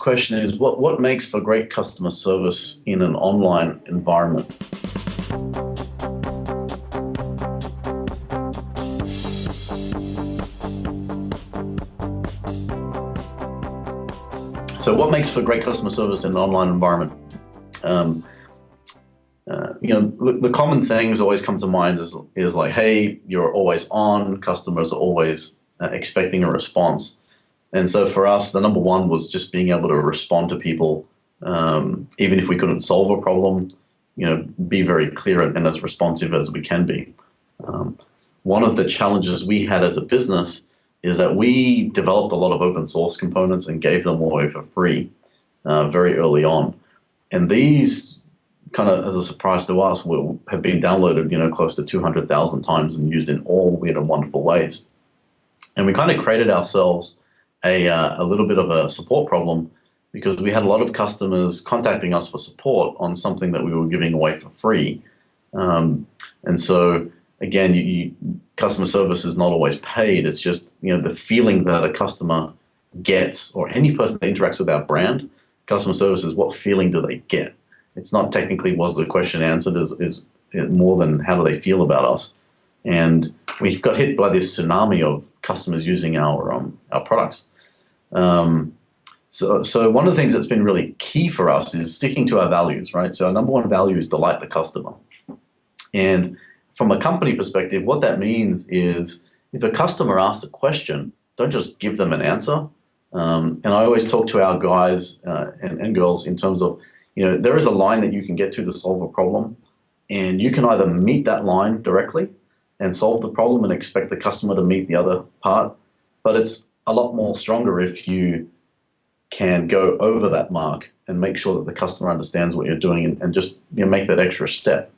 question is, what makes for great customer service in an online environment? So what makes for great customer service in an online environment? The common things always come to mind is like, hey, you're always on, customers are always expecting a response. And so for us, the number one was just being able to respond to people, even if we couldn't solve a problem, be very clear and as responsive as we can be. One of the challenges we had as a business is that we developed a lot of open source components and gave them away for free very early on. And these, kind of as a surprise to us, have been downloaded, close to 200,000 times and used in all weird and wonderful ways. And we kind of created ourselves a little bit of a support problem because we had a lot of customers contacting us for support on something that we were giving away for free. And so again, customer service is not always paid. It's just, the feeling that a customer gets, or any person that interacts with our brand. Customer service is, what feeling do they get? It's not technically was the question answered, is more than how do they feel about us. And we got hit by this tsunami of customers using our products. So one of the things that's been really key for us is sticking to our values, right? So our number one value is delight the customer. And from a company perspective, what that means is if a customer asks a question, don't just give them an answer. And I always talk to our guys and girls in terms of, there is a line that you can get to solve a problem, and you can either meet that line directly and solve the problem and expect the customer to meet the other part, but it's a lot more stronger if you can go over that mark and make sure that the customer understands what you're doing and just make that extra step.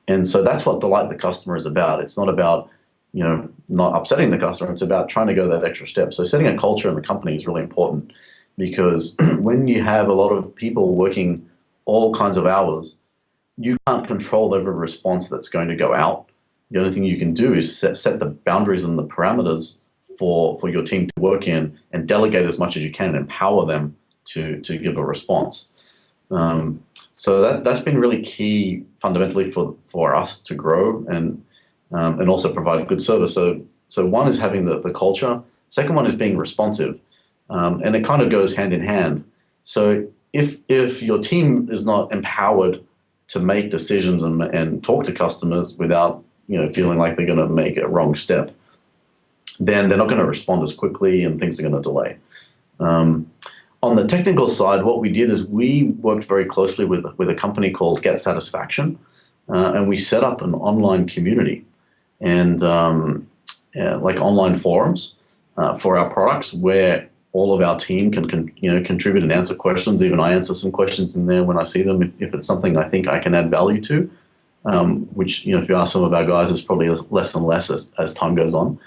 And so that's what delight the customer is about. It's not about not upsetting the customer. It's about trying to go that extra step. So setting a culture in the company is really important, because when you have a lot of people working all kinds of hours, you can't control every response that's going to go out. The only thing you can do is set the boundaries and the parameters for your team to work in, and delegate as much as you can and empower them to give a response. So that's been really key fundamentally for us to grow and also provide good service. So one is having the culture. Second one is being responsive. And it kind of goes hand in hand. So if your team is not empowered to make decisions and talk to customers without feeling like they're going to make a wrong step, then they're not going to respond as quickly and things are going to delay. On the technical side, what we did is we worked very closely with a company called Get Satisfaction, and we set up an online community and like online forums for our products, where all of our team can contribute and answer questions. Even I answer some questions in there when I see them, if it's something I think I can add value to, which if you ask some of our guys, is probably less and less as time goes on.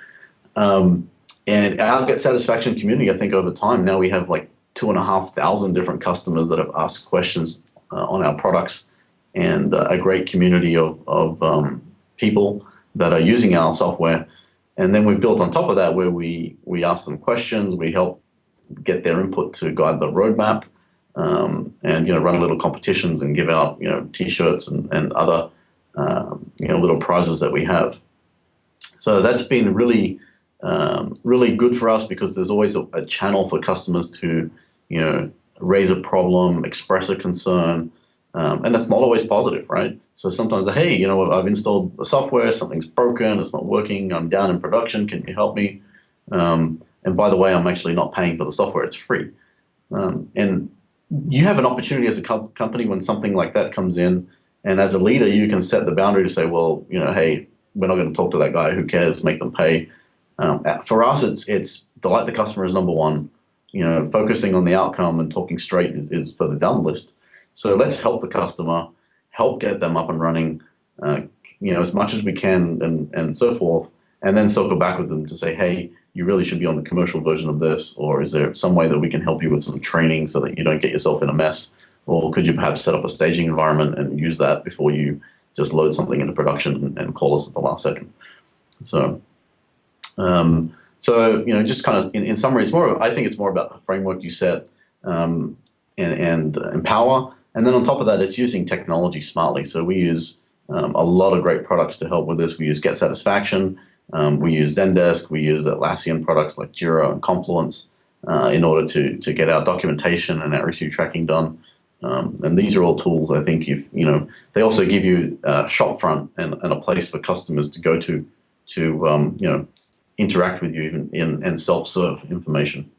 And our Get Satisfaction community, I think over time now we have like 2,500 different customers that have asked questions on our products, and a great community of people that are using our software. And then we've built on top of that where we ask them questions, we help get their input to guide the roadmap, and run little competitions and give out t-shirts and other little prizes that we have. So that's been really good for us, because there's always a channel for customers to raise a problem, express a concern, and that's not always positive, right? So sometimes, hey, I've installed the software, something's broken, it's not working, I'm down in production, can you help me? And by the way, I'm actually not paying for the software, it's free. And you have an opportunity as a company when something like that comes in, and as a leader, you can set the boundary to say, well, hey, we're not going to talk to that guy, who cares, make them pay. For us, it's delight the customer is number one. Focusing on the outcome and talking straight is for the down list. So let's help the customer, help get them up and running, as much as we can, and so forth, and then circle back with them to say, hey, you really should be on the commercial version of this, or is there some way that we can help you with some training so that you don't get yourself in a mess? Or could you perhaps set up a staging environment and use that before you just load something into production and call us at the last second? So just kind of in summary, I think it's more about the framework you set, and empower. And then on top of that, it's using technology smartly. So we use a lot of great products to help with this. We use Get Satisfaction, we use Zendesk, we use Atlassian products like Jira and Confluence in order to get our documentation and our issue tracking done. And these are all tools I think they also give you a shop front and a place for customers to go to interact with you even and self-serve information.